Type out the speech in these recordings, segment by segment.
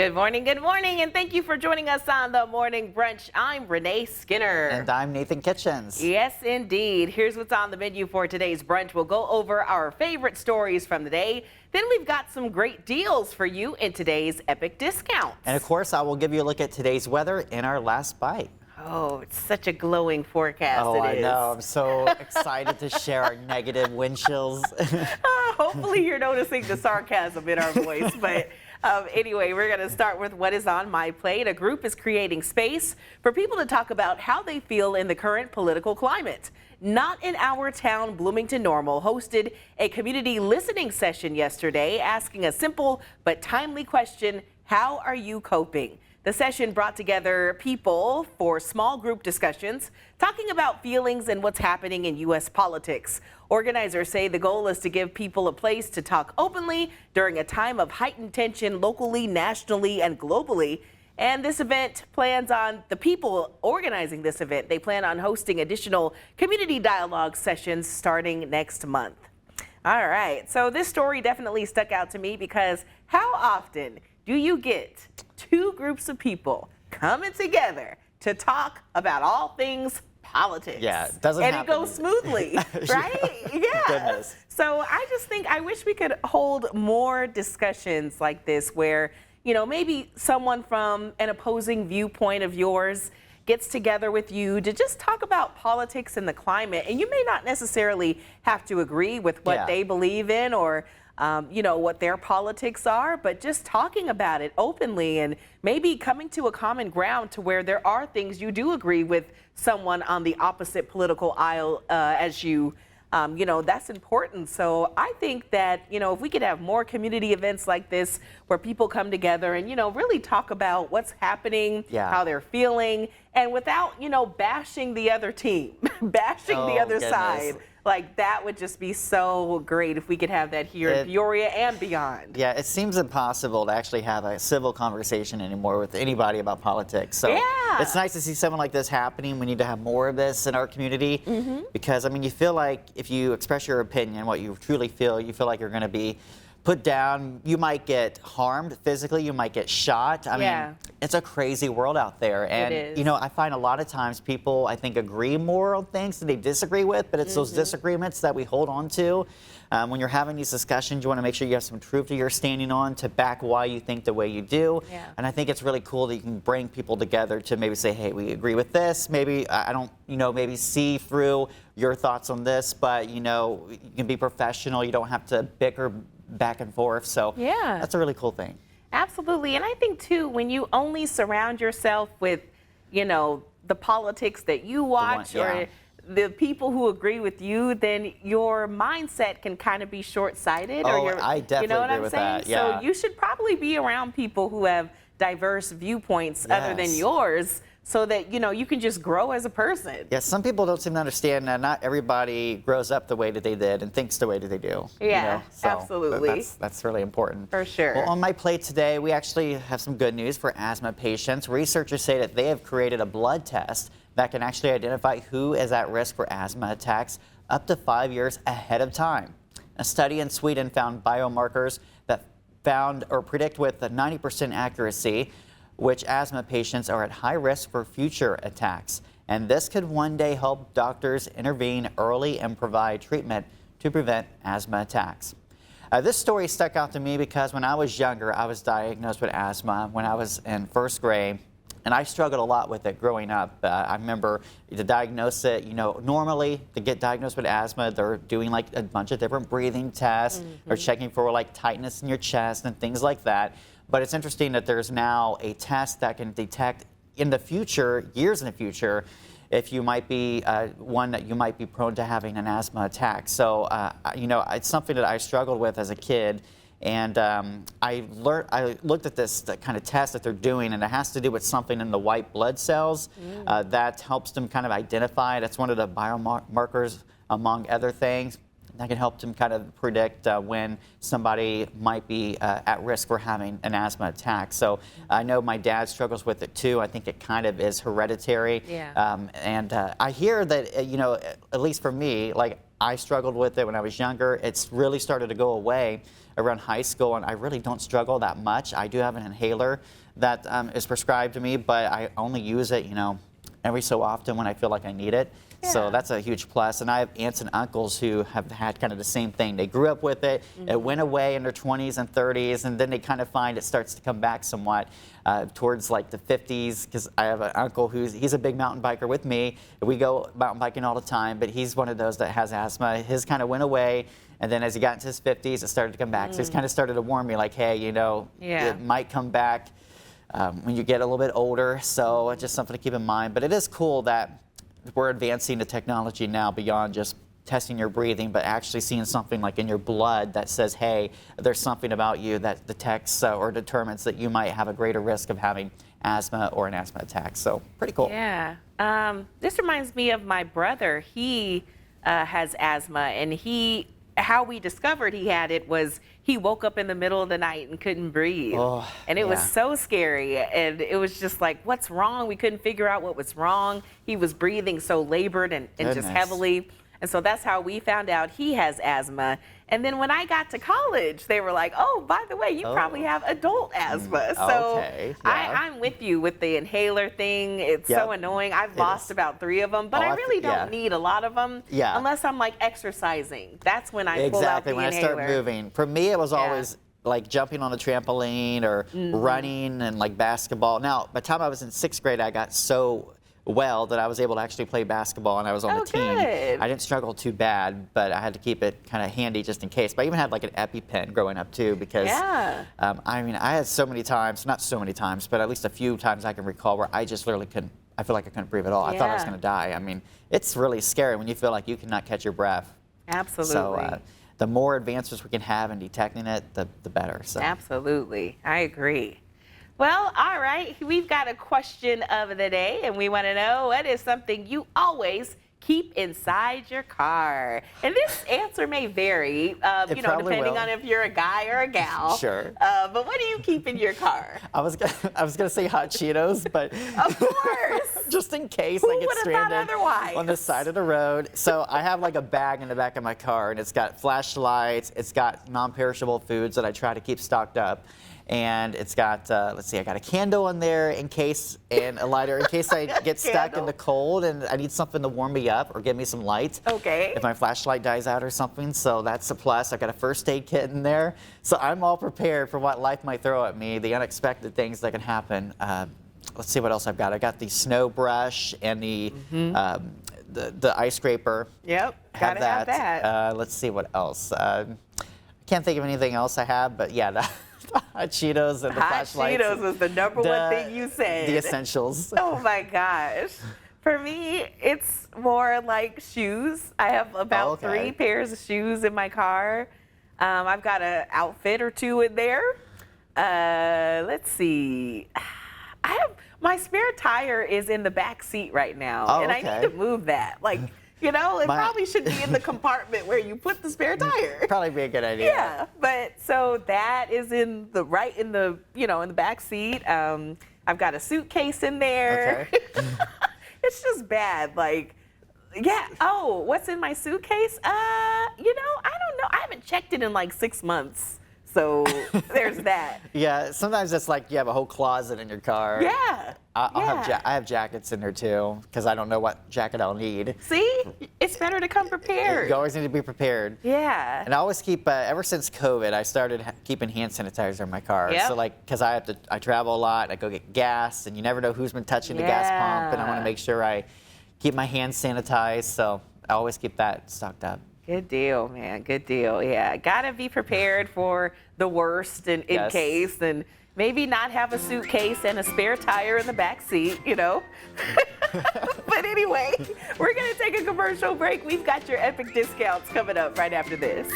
good morning, and thank you for joining us on the Morning Brunch. I'm Renee Skinner. And I'm Nathan Kitchens. Yes, indeed. Here's what's on the menu for today's brunch. We'll go over our favorite stories from the day. Then we've got some great deals for you in today's Epic Discounts. And of course, I will give you a look at today's weather in our last bite. Oh, it's such a glowing forecast. Oh, I it is. know. I'm so excited to share our negative wind chills. Hopefully you're noticing the sarcasm in our voice. But anyway, we're going to start with what is on my plate. A group is creating space for people to talk about how they feel in the current political climate. Not in Our Town, Bloomington Normal hosted a community listening session yesterday, asking a simple but timely question: how are you coping? The session brought together people for small group discussions, talking about feelings and what's happening in U.S. politics. Organizers say the goal is to give people a place to talk openly during a time of heightened tension locally, nationally, and globally. And this event plans on, the people organizing this event, they plan on hosting additional community dialogue sessions starting next month. All right, so this story definitely stuck out to me because how often do you get two groups of people coming together to talk about all things politics? Yeah, it doesn't happen. And it goes smoothly, right? Yeah. Goodness. So I just think, I wish we could hold more discussions like this where, you know, maybe someone from an opposing viewpoint of yours gets together with you to just talk about politics and the climate. And you may not necessarily have to agree with what they believe in or you know, what their politics are, but just talking about it openly and maybe coming to a common ground to where there are things you do agree with someone on the opposite political aisle as you, you know, that's important. So I think that, you know, if we could have more community events like this where people come together and, you know, really talk about what's happening, how they're feeling, and without, you know, bashing the other team, bashing the other side. Like, that would just be so great if we could have that here in Peoria and beyond. Yeah, it seems impossible to actually have a civil conversation anymore with anybody about politics. So it's nice to see something like this happening. We need to have more of this in our community because, I mean, you feel like if you express your opinion, what you truly feel, you feel like you're going to be put down. You might get harmed physically. You might get shot. I mean, it's a crazy world out there. And, you know, I find a lot of times people, I think, agree more on things that they disagree with, but it's those disagreements that we hold on to. When you're having these discussions, you want to make sure you have some truth that you're standing on to back why you think the way you do. And I think it's really cool that you can bring people together to maybe say, hey, we agree with this. Maybe I don't, you know, maybe see through your thoughts on this, but, you know, you can be professional. You don't have to bicker back and forth. So that's a really cool thing. Absolutely. And I think too, when you only surround yourself with, you know, the politics that you watch or the people who agree with you, then your mindset can kind of be short-sighted. I definitely you know what agree I'm with saying? that. Yeah. So you should probably be around people who have diverse viewpoints other than yours, so that, you know, you can just grow as a person. Yeah, some people don't seem to understand that not everybody grows up the way that they did and thinks the way that they do. Yeah, you know? So absolutely. That's really important. For sure. Well, on my plate today, we actually have some good news for asthma patients. Researchers say that they have created a blood test that can actually identify who is at risk for asthma attacks up to 5 years ahead of time. A study in Sweden found biomarkers that found or predict with a 90% accuracy which asthma patients are at high risk for future attacks. And this could one day help doctors intervene early and provide treatment to prevent asthma attacks. This story stuck out to me because when I was younger, I was diagnosed with asthma when I was in first grade. And I struggled a lot with it growing up. I remember to diagnose it, you know, normally to get diagnosed with asthma, they're doing like a bunch of different breathing tests. They're checking for like tightness in your chest and things like that. But it's interesting that there's now a test that can detect in the future, years in the future, if you might be one that you might be prone to having an asthma attack. So, you know, it's something that I struggled with as a kid. And I looked at this kind of test that they're doing, and it has to do with something in the white blood cells that helps them kind of identify. That's one of the biomarkers, among other things. That can help them kind of predict when somebody might be at risk for having an asthma attack. So I know my dad struggles with it too. I think it kind of is hereditary. And I hear that, you know, at least for me, like I struggled with it when I was younger. It's really started to go away around high school, and I really don't struggle that much. I do have an inhaler that is prescribed to me, but I only use it, every so often when I feel like I need it. Yeah. So that's a huge plus. And I have aunts and uncles who have had kind of the same thing. They grew up with it. It went away in their 20s and 30s, and then they kind of find it starts to come back somewhat towards like the 50s, because I have an uncle he's a big mountain biker with me. We go mountain biking all the time, but he's one of those that has asthma. His kind of went away, and then as he got into his 50s, it started to come back. So he's kind of started to warn me like, hey, it might come back when you get a little bit older. So it's just something to keep in mind. But it is cool that we're advancing the technology now beyond just testing your breathing, but actually seeing something like in your blood that says, hey, there's something about you that detects or determines that you might have a greater risk of having asthma or an asthma attack. So pretty cool. Yeah. This reminds me of my brother. He has asthma, and how we discovered he had it was he woke up in the middle of the night and couldn't breathe. Oh, and it was so scary. And it was just like, what's wrong? We couldn't figure out what was wrong. He was breathing so labored and just heavily. And so that's how we found out he has asthma. And then when I got to college, they were like, oh, by the way, you probably have adult asthma. So I'm with you with the inhaler thing. It's so annoying. I've lost about 3 of them, but I really don't need a lot of them unless I'm like exercising. That's when I pull out the inhaler. Exactly, when I start moving. For me, it was always like jumping on a trampoline or running and like basketball. Now, by the time I was in 6th grade, I got so well that I was able to actually play basketball, and I was on the team. Good. I didn't struggle too bad, but I had to keep it kind of handy just in case. But I even had like an EpiPen growing up too, because I mean, I had so many times, not so many times, but at least a few times I can recall where I just literally couldn't, I feel like I couldn't breathe at all. I thought I was going to die. I mean, it's really scary when you feel like you cannot catch your breath. Absolutely. So the more advancements we can have in detecting it, the better. So. Absolutely. I agree. Well, all right, we've got a question of the day, and we want to know, what is something you always keep inside your car? And this answer may vary, depending on if you're a guy or a gal. Sure. But what do you keep in your car? I was gonna say hot Cheetos, but of course, just in case Who I get would have thought stranded otherwise? on the side of the road. So I have like a bag in the back of my car, and it's got flashlights, it's got non-perishable foods that I try to keep stocked up. And it's got, let's see, I got a candle in there in case, and a lighter in case I get stuck in the cold and I need something to warm me up or give me some light. Okay. If my flashlight dies out or something, so that's a plus. I've got a first aid kit in there. So I'm all prepared for what life might throw at me, the unexpected things that can happen. Let's see what else I've got. I got the snow brush and the ice scraper. Yep, gotta have that. Let's see what else. I can't think of anything else I have, but yeah, hot Cheetos and the flashlights. Hot Cheetos was the number one thing you said. The essentials. Oh my gosh. For me, it's more like shoes. I have about 3 pairs of shoes in my car. I've got an outfit or 2 in there. Let's see. My spare tire is in the back seat right now, and I need to move that. Like, it probably should be in the compartment where you put the spare tire. Probably be a good idea. Yeah, but so that is in the back seat. I've got a suitcase in there. Okay. It's just bad. Like, oh, what's in my suitcase? I don't know. I haven't checked it in like 6 months. So there's that. Yeah, sometimes it's like you have a whole closet in your car. Yeah. I have jackets in there too, because I don't know what jacket I'll need. See, it's better to come prepared. You always need to be prepared. Yeah. And I always keep, ever since COVID, I started keeping hand sanitizer in my car. Yep. So like, because I travel a lot, I go get gas, and you never know who's been touching the gas pump, and I want to make sure I keep my hands sanitized, so I always keep that stocked up. Good deal, man. Good deal. Yeah, gotta be prepared for the worst in case, and maybe not have a suitcase and a spare tire in the back seat, But anyway, we're gonna take a commercial break. We've got your epic discounts coming up right after this.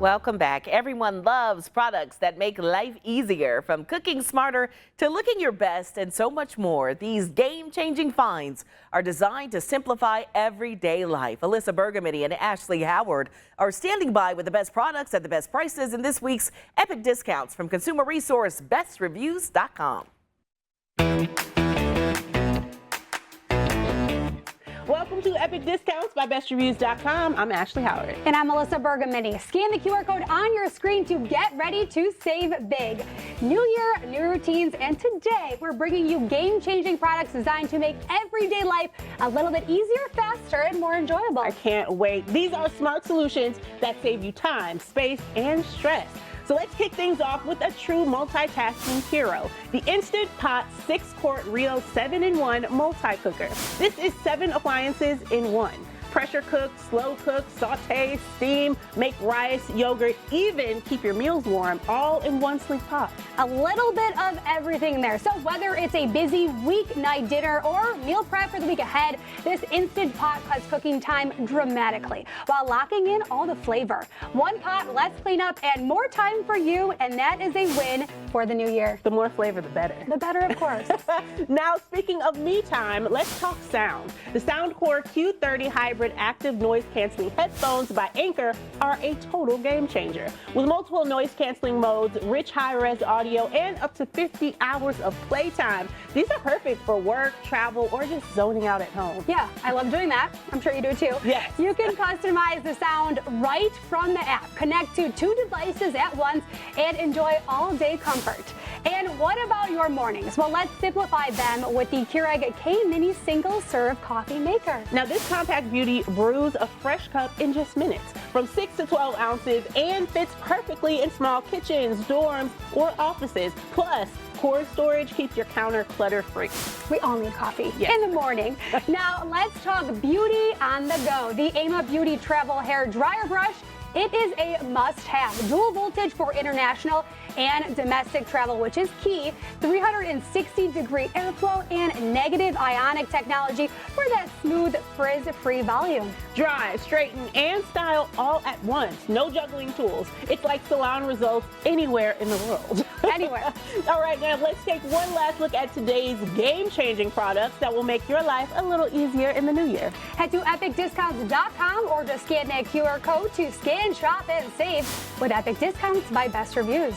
Welcome back. Everyone loves products that make life easier, from cooking smarter to looking your best and so much more. These game-changing finds are designed to simplify everyday life. Alyssa Bergamini and Ashley Howard are standing by with the best products at the best prices in this week's Epic Discounts from consumer resource bestreviews.com. Welcome to Epic Discounts by bestreviews.com. I'm Ashley Howard. And I'm Alyssa Bergamini. Scan the QR code on your screen to get ready to save big. New year, new routines, and today we're bringing you game-changing products designed to make everyday life a little bit easier, faster, and more enjoyable. I can't wait. These are smart solutions that save you time, space, and stress. So let's kick things off with a true multitasking hero, the Instant Pot 6-quart Rio 7-in-1 multi-cooker. This is 7 appliances in one. Pressure cook, slow cook, saute, steam, make rice, yogurt, even keep your meals warm, all in one sleek pot. A little bit of everything there. So whether it's a busy weeknight dinner or meal prep for the week ahead, this Instant Pot cuts cooking time dramatically while locking in all the flavor. One pot, less cleanup, and more time for you, and that is a win for the new year. The more flavor, the better. The better, of course. Now, speaking of me time, let's talk sound. The Soundcore Q30 Hybrid Active Noise Canceling Headphones by Anchor are a total game changer. With multiple noise canceling modes, rich high-res audio, and up to 50 hours of playtime, these are perfect for work, travel, or just zoning out at home. Yeah, I love doing that. I'm sure you do too. Yes. You can customize the sound right from the app. Connect to 2 devices at once and enjoy all-day comfort. And what about your mornings? Well, let's simplify them with the Keurig K-Mini Single Serve Coffee Maker. Now, this compact beauty brews a fresh cup in just minutes, from 6 to 12 ounces, and fits perfectly in small kitchens, dorms, or offices. Plus, core storage keeps your counter clutter-free. We all need coffee Yes. in the morning. Now, let's talk beauty on the go. The Ama Beauty Travel Hair Dryer Brush. It is a must-have. Dual voltage for international and domestic travel, which is key. 360-degree airflow and negative ionic technology for that smooth, frizz-free volume. Dry, straighten, and style all at once. No juggling tools. It's like salon results anywhere in the world. Anywhere. All right, now let's take one last look at today's game-changing products that will make your life a little easier in the new year. Head to epicdiscounts.com or just scan that QR code to scan, shop, and save with Epic Discounts by Best Reviews.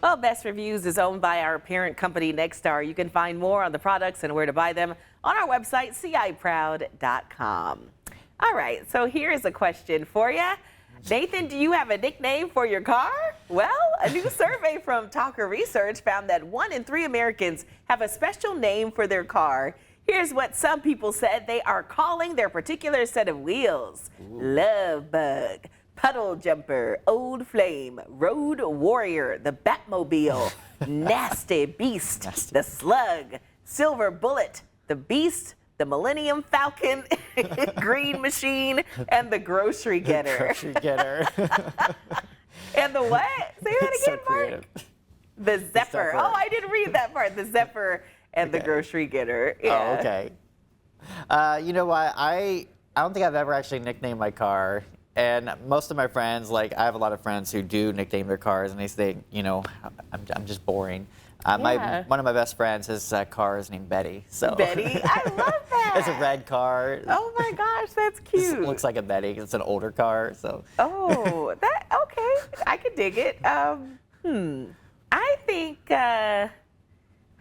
Well, Best Reviews is owned by our parent company, Nexstar. You can find more on the products and where to buy them on our website, ciproud.com. All right, so here's a question for you. Nathan, do you have a nickname for your car? Well, a new survey from Talker Research found that 1 in 3 Americans have a special name for their car. Here's what some people said they are calling their particular set of wheels. Love Bug, Puddle Jumper, Old Flame, Road Warrior, the Batmobile, Nasty Beast, the Slug, Silver Bullet, the Beast, the Millennium Falcon, Green Machine, and the Grocery Getter. Grocery Getter. And the what? Say that So again, Mark. creative. The Zephyr. Zephyr. Oh, I didn't read that part. The Zephyr and the Okay. Grocery Getter. Oh, okay. You know what? I don't think I've ever actually nicknamed my car. And most of my friends, like I have a lot of friends who do nickname their cars, and they say, you know, I'm just boring. Yeah. One of my best friends, his car is named Betty. So Betty, I love that. It's a red car. Oh my gosh, that's It cute. looks like a Betty. It's an older car, so. Oh, that okay. I could dig it.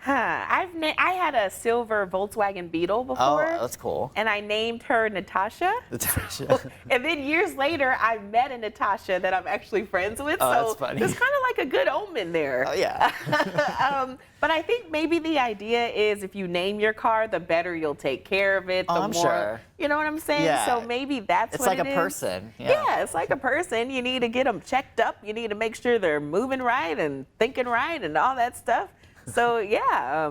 I think I had a silver Volkswagen Beetle Oh, before. that's cool. And I named her Natasha. Natasha. And then years later, I met a Natasha that I'm actually friends with. Oh, so that's funny. there's kind of like a good omen there. Oh, yeah. But I think maybe the idea is if you name your car, the better you'll take care of it. The I'm more, sure. You know what I'm saying? Yeah. So maybe that's It's what like it a is. person. Yeah, it's like a person. You need to get them checked up. You need to make sure they're moving right and thinking right and all that stuff. So yeah,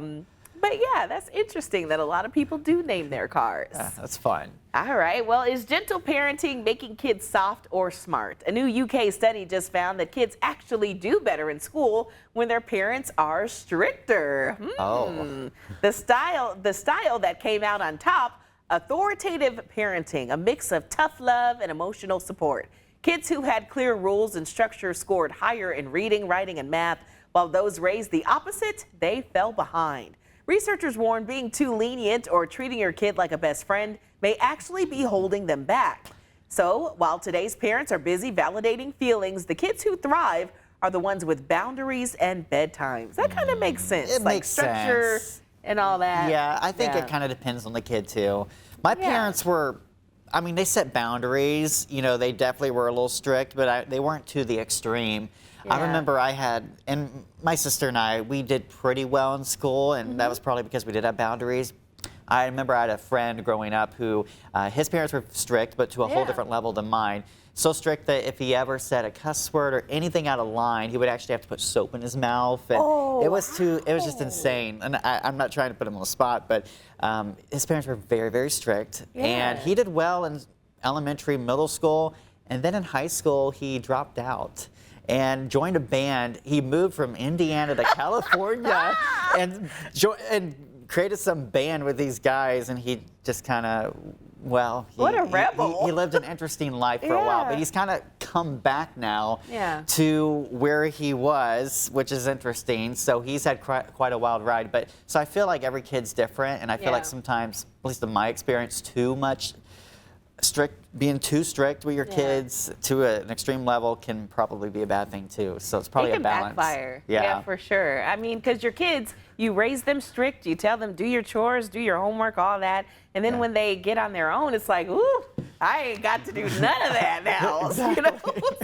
but yeah, that's interesting that a lot of people do name their cars. Yeah, that's fun. All right, well, is gentle parenting making kids soft or smart? A new UK study just found that kids actually do better in school when their parents are stricter. Oh. The style that came out on top authoritative parenting, a mix of tough love and emotional support. Kids who had clear rules and structure scored higher in reading, writing, and math, while those raised the opposite, they fell behind. Researchers warn being too lenient or treating your kid like a best friend may actually be holding them back. So while today's parents are busy validating feelings, the kids who thrive are the ones with boundaries and bedtimes. That kind of makes sense. It like makes structure sense. and all that. Yeah, I think it kind of depends on the kid too. My parents were, I mean, they set boundaries. You know, they definitely were a little strict, but they weren't to the extreme. I remember and my sister and I, we did pretty well in school, and that was probably because we did have boundaries. I remember I had a friend growing up who, his parents were strict, but to a whole different level than mine. So strict that if he ever said a cuss word or anything out of line, he would actually have to put soap in his mouth. And it was just insane. And I'm not trying to put him on the spot, but his parents were very, very strict. And he did well in elementary, middle school, and then in high school, he dropped out and joined a band. He moved from Indiana to California and created some band with these guys, and he just kind of, well, what a rebel. He lived an interesting life for a while, but he's kind of come back now to where he was, which is interesting. So he's had quite a wild ride. But so I feel like every kid's different, and I feel like sometimes, at least in my experience, being too strict with your kids to an extreme level can probably be a bad thing too. So it's probably a balance. Backfire. Yeah, for sure. I mean, because your kids, you raise them strict, you tell them do your chores, do your homework, all that, and then when they get on their own, it's like, ooh, I ain't got to do none of that now. You know?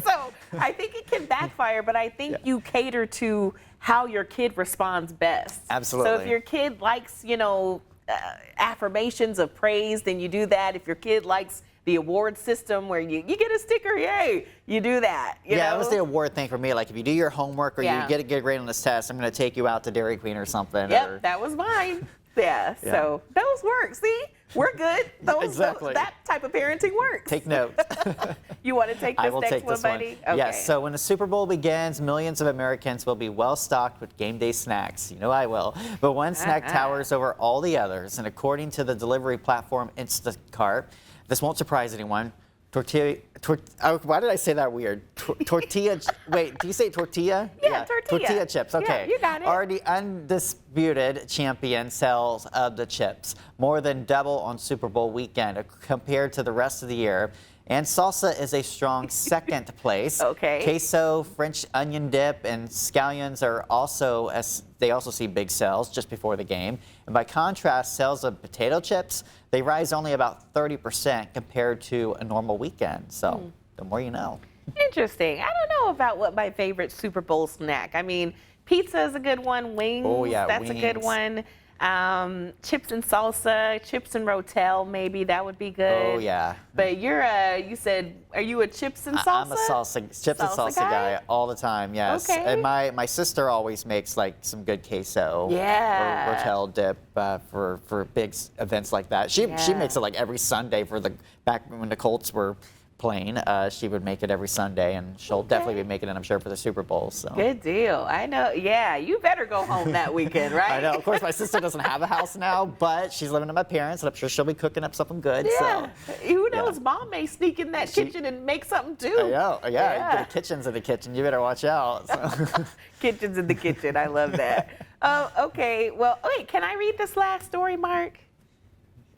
So I think it can backfire, but I think you cater to how your kid responds best. Absolutely. So if your kid likes, you know, affirmations of praise, then you do that. If your kid likes the award system where you get a sticker, yay, you do that. You know? It was the award thing for me. Like if you do your homework or you get a good grade on this test, I'm going to take you out to Dairy Queen or something. Yep, that was mine. So those work. See, we're good. That type of parenting works. Take notes. You want to take this next one, buddy? Okay. Yes, so when the Super Bowl begins, millions of Americans will be well stocked with game day snacks. You know I will. But one snack towers over all the others, and according to the delivery platform Instacart, this won't surprise anyone. Why did I say that weird? Tortilla. Wait, do you say tortilla? Yeah, tortilla. Tortilla chips. Okay. Yeah, you got it. Are the undisputed champion sales of the chips, more than double on Super Bowl weekend compared to the rest of the year. And salsa is a strong second place. Okay. Queso, French onion dip, and scallions are also see big sales just before the game. And by contrast, sales of potato chips, they rise only about 30% compared to a normal weekend. So the more you know. Interesting. I don't know about what my favorite Super Bowl snack. I mean, pizza is a good one. Wings. Oh yeah, that's a good one. Chips and salsa, chips and rotel, maybe that would be good. Oh yeah. But you said, are you a chips and salsa? I'm a chips and salsa guy all the time. Yes. Okay. And my sister always makes like some good queso. Yeah. Or rotel dip for big events like that. She makes it like every Sunday back when the Colts were playing. She would make it every Sunday, and she'll definitely be making it, I'm sure, for the Super Bowl. So good deal. I know. Yeah, you better go home that weekend, right? I know. Of course, my sister doesn't have a house now, but she's living with my parents, and I'm sure she'll be cooking up something good. Yeah. So who knows? Mom may sneak in that kitchen and make something too. I know. Yeah. The kitchen's in the kitchen. You better watch out. So. Kitchen's in the kitchen. I love that. Okay. Well, wait. Can I read this last story, Mark?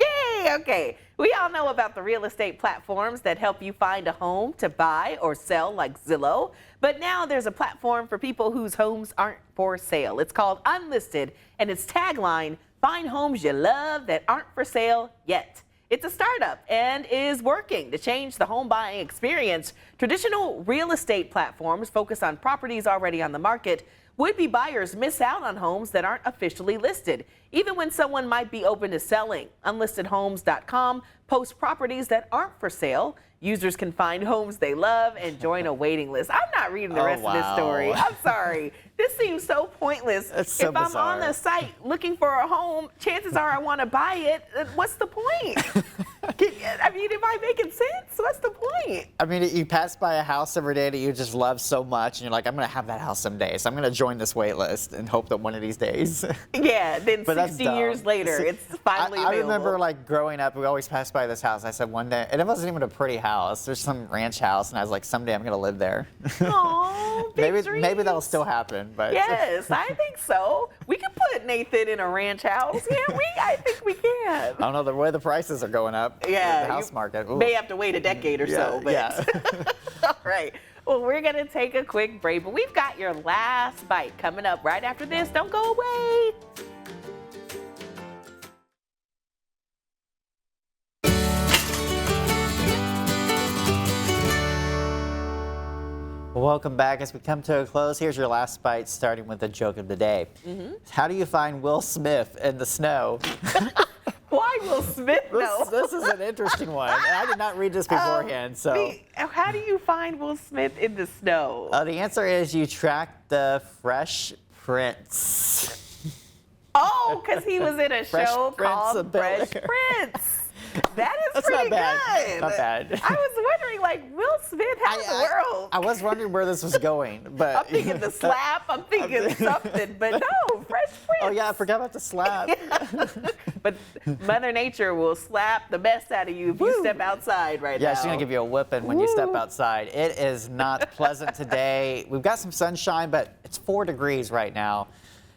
Yay! Okay. We all know about the real estate platforms that help you find a home to buy or sell, like Zillow. But now there's a platform for people whose homes aren't for sale. It's called Unlisted, and its tagline, "Find homes you love that aren't for sale yet." It's a startup and is working to change the home buying experience. Traditional real estate platforms focus on properties already on the market. Would-be buyers miss out on homes that aren't officially listed, even when someone might be open to selling. Unlistedhomes.com posts properties that aren't for sale. Users can find homes they love and join a waiting list. I'm not reading the rest of this story. I'm sorry. This seems so pointless. It's so if I'm bizarre. on the site looking for a home, chances are I want to buy it. What's the point? I mean, am I making sense? What's the point? I mean, you pass by a house every day that you just love so much, and you're like, I'm going to have that house someday. So I'm going to join this wait list and hope that one of these days. Yeah, then But that's 60 dumb. years later, it's finally I available. remember like growing up, we always passed by this house. I said one day, and it wasn't even a pretty house. There's some ranch house, and I was like, someday I'm going to live there. Aw, big maybe that'll dreams. still happen. But Yes, I think so. We can put Nathan in a ranch house, can't we? I think we can. I don't know, the way the prices are going up. Yeah, The house you market. Ooh. may have to wait a decade or so. But Yeah. all right. Well, we're going to take a quick break, but we've got your last bite coming up right after this. Don't go away. Welcome back. As we come to a close, here's your last bite, starting with the joke of the day. How do you find Will Smith in the snow? Why Will Smith know? This is an interesting one. I did not read this beforehand, so. How do you find Will Smith in the snow? The answer is you track the Fresh Prince. Oh, because he was in a Fresh show Prince called of Fresh Bel-Air. Prince. That is That's pretty not bad. good. Not bad. I was wondering, like, Will Smith, how in the world? I was wondering where this was going, but. I'm thinking the slap. I'm thinking something, but no, Fresh Prince. Oh yeah, I forgot about the slap. But Mother Nature will slap the mess out of you if you step outside right now. Yeah, she's gonna give you a whipping when you step outside. It is not pleasant today. We've got some sunshine, but it's 4 degrees right now.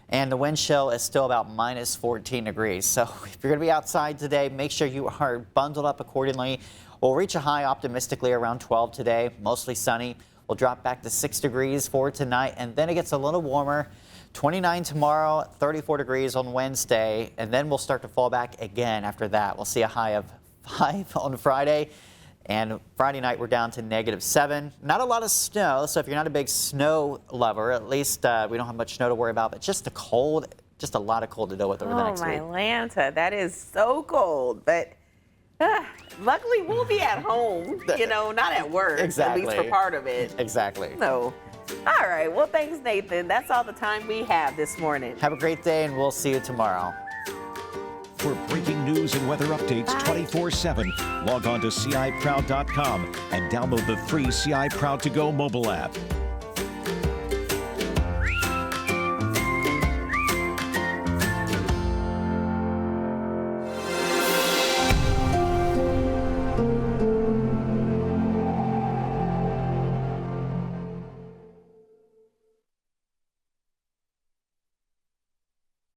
And the wind chill is still about minus 14 degrees. So if you're going to be outside today, make sure you are bundled up accordingly. We'll reach a high optimistically around 12 today, mostly sunny. We'll drop back to 6 degrees for tonight, and then it gets a little warmer. 29 tomorrow, 34 degrees on Wednesday, and then we'll start to fall back again after that. We'll see a high of 5 on Friday. And Friday night, we're down to -7. Not a lot of snow, so if you're not a big snow lover, at least we don't have much snow to worry about, but just the cold, just a lot of cold to deal with over the next week. Oh, my Lanta, that is so cold. But luckily, we'll be at home, you know, not at work, Exactly. at least for part of it. Exactly. No. All right, well, thanks, Nathan. That's all the time we have this morning. Have a great day, and we'll see you tomorrow. For breaking news and weather updates 24/7, log on to CIProud.com and download the free CI Proud to Go mobile app.